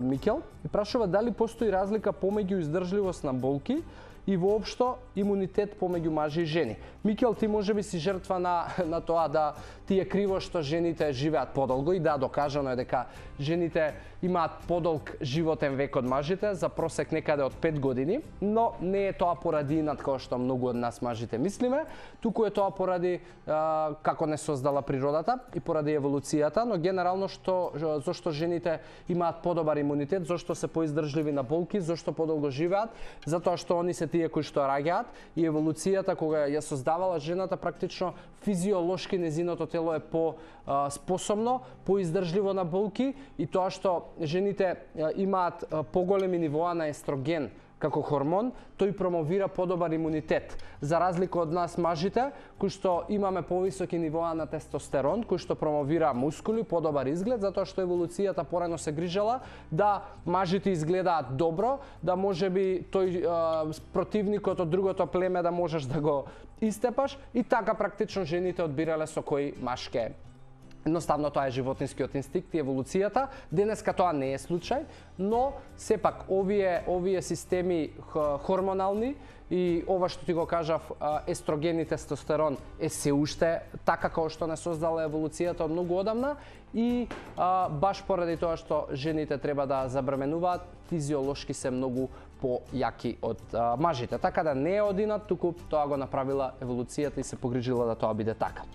Микел и прашува дали постои разлика помеѓу издржливост на болки и воопшто имунитет помеѓу мажи и жени. Микел, ти можеби си жртва на тоа да ти е криво што жените живеат подолго и да, докажано е дека жените имаат подолг животен век од мажите, за просек некаде од 5 години, но не е тоа поради инат како што многу од нас мажите мислиме, туку е тоа поради како не создала природата и поради еволуцијата, но генерално зошто жените имаат подобар имунитет, зошто се поиздржливи на болки, зошто подолго живеат, затоа што они се тие кои што раѓаат и еволуцијата кога ја создавала жената, практично физиолошки незиното тело е способно, поиздржливо на болки и тоа што жените имаат поголеми нивоа на естроген како хормон, тој промовира подобар имунитет. За разлика од нас мажите, кои што имаме повисоки нивоа на тестостерон, кој што промовира мускули, подобар изглед, затоа што еволуцијата порано се грижала да мажите изгледаат добро, да можеби тој противникот од другото племе да можеш да го истепаш и така практично жените одбирале со кој машке. Едноставно тоа е животинскиот инстинкт и еволуцијата. Денеска тоа не е случај, но сепак овие системи хормонални и ова што ти го кажав, естроген и тестостерон е се уште така како што не создала еволуцијата од многу одамна и баш поради тоа што жените треба да забременуваат, физиолошки се многу појаки од мажите. Така да не е од инат, туку тоа го направила еволуцијата и се погрижила да тоа биде така.